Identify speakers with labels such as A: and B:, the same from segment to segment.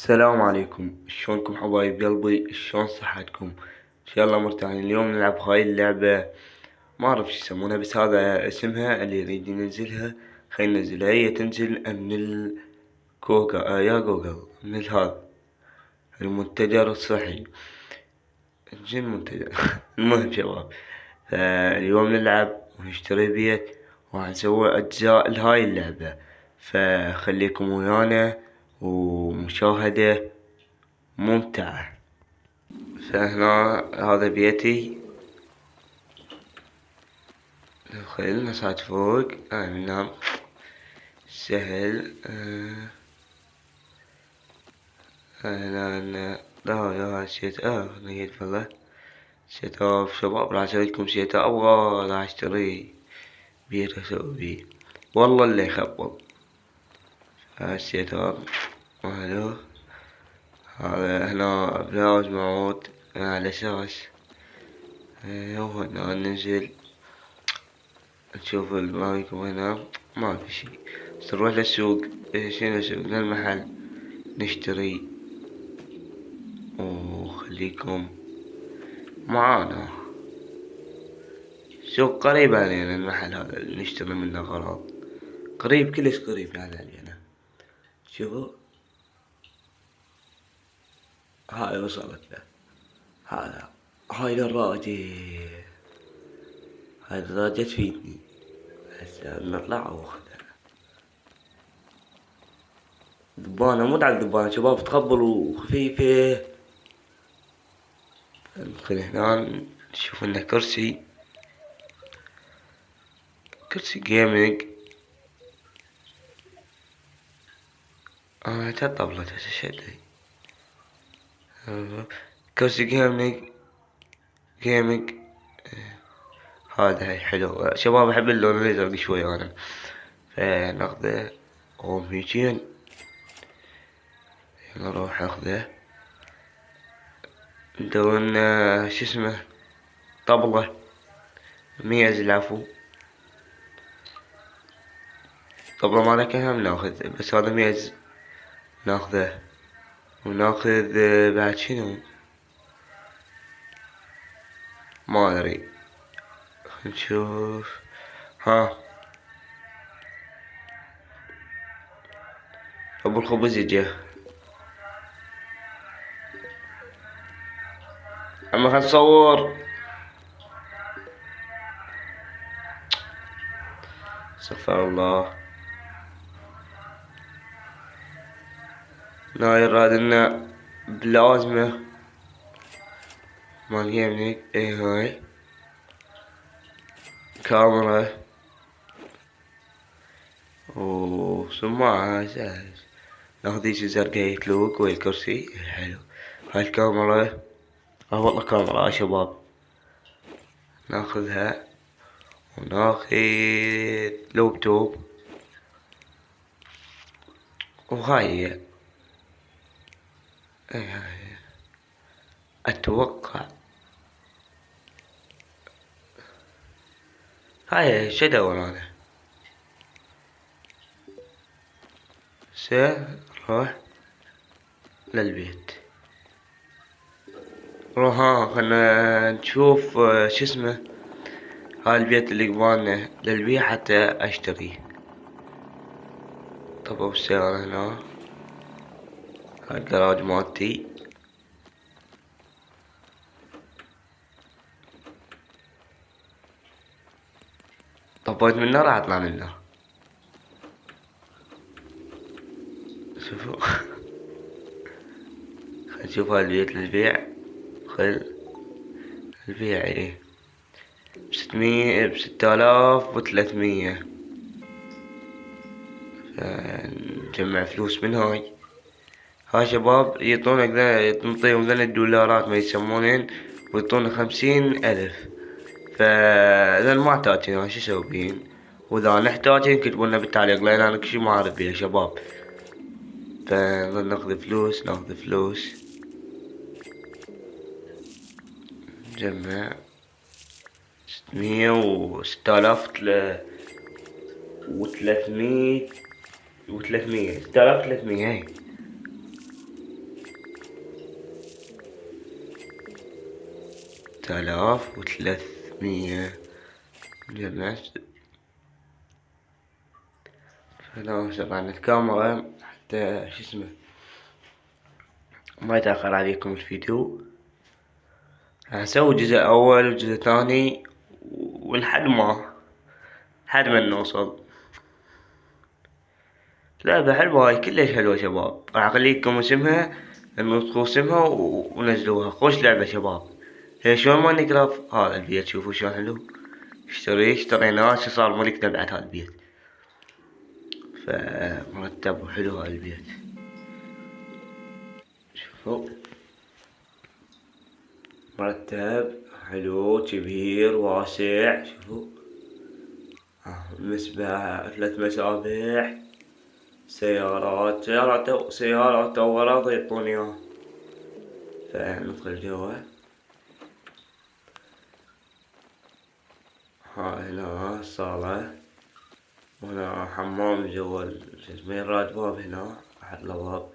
A: السلام عليكم، شلونكم حبايب قلبي؟ شلون صحتكم؟ ان شاء الله مرتاحين. اليوم نلعب هاي اللعبة، ما اعرف شو يسمونها بس هذا اسمها. اللي يريد ينزلها خلينا ننزلها. هي تنزل من الجوجل، يا جوجل، من هذا المنتجر الصحي، جن منتجر. المهم شباب، فاليوم نلعب ونشتري بيت وهنسوي اجزاء لهاي اللعبة، فخليكم ويانا ومشاهدة ممتعة. فهنا هذا بيتي، خلينا نصعد فوق. ننام سهل. لا يا شيت نيت والله. شيت شباب، راح اسوي لكم شيت راح اشتري بيت اسوي بيه والله اللي يخبل. الشيت حلو. هذا هنا بلاوز موعود على اساس وهنا ننزل نشوف المايك هنا. ما في شي، بس نروح للسوق. شنو نسوق؟ للمحل نشتري، وخليكم معانا. سوق قريب علينا المحل هذا اللي نشتري منه أغراض، قريب كلش قريب يعني علينا. شوفوا هاي وصلت له. هاي دراجة، هاي دراجة تفيدني. هسه نطلع واخذها. دبانة مو دعك دبانة شباب، تخبل وخفيفة. ندخل هنا نشوف لنا كرسي جيمنج. تا طاولة هسه كرسي جيمنج. هذا هاي حلو شباب، احب اللون الازرق شوي انا، فناخذه. هيجين نروح اخذه. ندور شو اسمه، طبلة ميز. العفو، طبلة مالك هم ناخذ، بس هذا ميز ناخذه. وناخذ بعد شنو ما ادري. نشوف. ابو الخبز يجي. اما خل نصور. استغفر الله. ناير هذا لنا بلازمة مال جيمنج. هاي كاميرا وسماعة سهل. ناخذ هيجي زرقاء يتلوك والكرسي حلو. هاي الكاميرا، والله كاميرا يا شباب، ناخذها. وناخذ لابتوب. وهاي هاي اتوقع هاي شو ادور انا. سنروح للبيت. روح خلنا نشوف شو اسمه. هاي البيت اللي قبالنا للبيع حتى اشتريه. طب بالسيارة هنا. هاي الجراج مالتي. طبيت منه راح اطلع منه. شوفوا. خل نشوف هاي البيت للبيع. خل البيع ايه ب6300. نجمع فلوس من هاي شباب. يعطونك نعطيهم ذن الدولارات ما يسمونهن، ويعطونا 50,000. فإذا ما احتاجين شو اسوي بيهن؟ وإذا نحتاجين كتبولنا بالتعليق، لأن أنا كشي ما أعرف بيها شباب. فنظل ناخذ فلوس. نجمع 600 و6000 و300 و300 6300 هاي. 5300. فأنا عن الكاميرا حتى شو اسمه ما يتأخر عليكم الفيديو. هسوي جزء أول وجزء ثاني ولحد ما نوصل. لعبة حلوة هاي، كلش حلوة شباب. راح اخليكم اسمها نطقوا اسمها ونزلوها. خوش لعبة شباب. هي شلون ماينكرافت. هذا البيت شوفوا شلون حلو. اشتريناه صار ملكنا بعد هذا البيت. فمرتب وحلو هذا البيت. شوفوا مرتب حلو كبير واسع. شوفوا مسبح 3 مسابح. سيارات وأغراض يعطوني اياها. فندخل جوا. هنا الصالة وهنا حمام جوا شسمه يراد باب. هنا احط له باب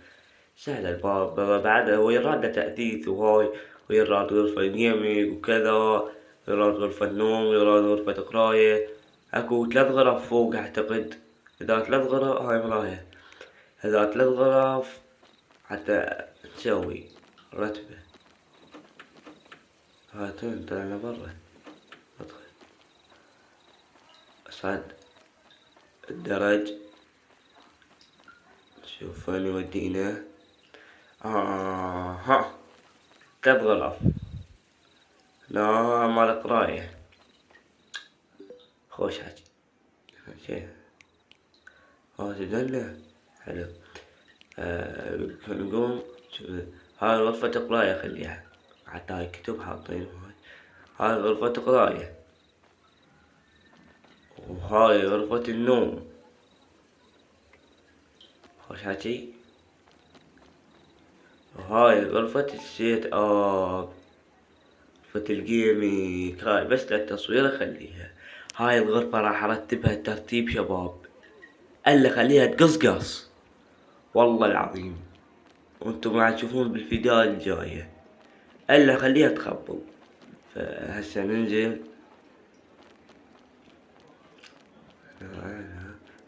A: سهل الباب. بعد هو يراد له تأثيث وهاي، ويراد غرفة جيمنج وكذا، يراد غرفة نوم، يراد غرفة قراية. اكو 3 غرف فوق اعتقد. اذا 3 غرف هاي مراية. اذا 3 غرف حتى تسوي رتبة. هاتون طلعنا برا. ادخل اصعد الدرج. شوف وين يودينا. ها 3 غرف. لا مال قراية. خوش حكي. تدلع حلو. نقوم. هاي غرفة قراية خليها حتى هاي كتب حاطين. هاي غرفة قراية وهاي غرفة النوم. خوش حكي. وهاي غرفة السيت اب، غرفة الجيمنج. هاي بس للتصوير اخليها. هاي الغرفة راح ارتبها ترتيب شباب. الا خليها تقصقص والله العظيم، وانتم راح تشوفون بالفيديوهات الجاية. الا خليها تخبل. فهسه ننزل.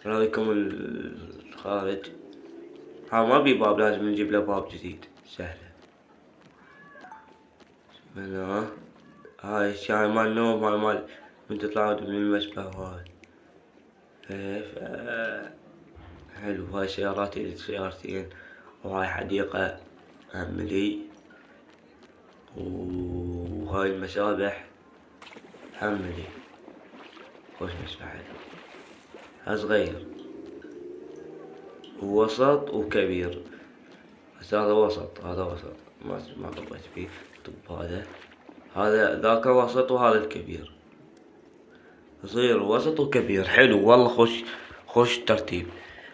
A: رايكم الخارج. ها ما بي باب، لازم نجيب له باب جديد. سهلة. هاي الشاي مال نوم. هاي مال من تطلعوا من المسبح. هاي حلو. هاي سيارتين. وهاي حديقة حملي. وهاي المسابح حملي. خوش مسبح حلو. صغير ووسط وكبير. بس هذا وسط. ما طبيت فيه. طب هذا ذاك وسط وهذا الكبير. صغير ووسط وكبير. حلو والله. خوش ترتيب.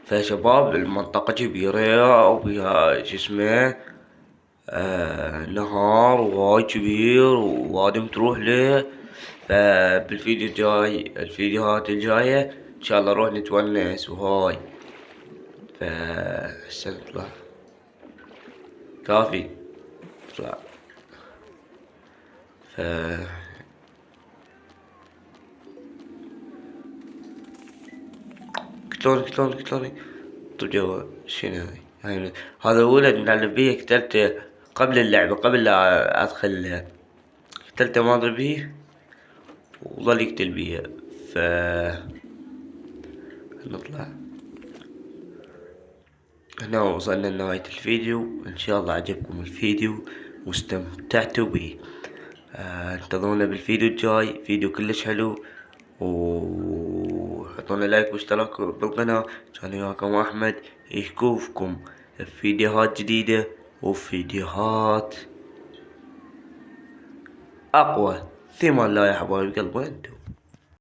A: فشباب المنطقة كبيرة وبيها اسمه نهار وواي كبير ووادم تروح له. فبالفيديو الجاي الفيديوهات الجاية ان شاء الله نروح نتونس وهاي. هسه نطلع. كافي اطلع. كتلوني طب جوا. شنو هاي هذا ولد نلعب بيه. قتلته قبل اللعبة، قبل لا ادخل قتلته ما ادري بيه وظل يقتل بيه. نطلع. هنا وصلنا لنهاية الفيديو. ان شاء الله عجبكم الفيديو واستمتعتوا بيه. انتظرونا بالفيديو الجاي، فيديو كلش حلو. وحطونا لايك واشتراك بالقناة. كان وياكم احمد يشوفكم بفيديوهات جديدة وفيديوهات اقوى. في امان الله يا حبايب قلبي. انتم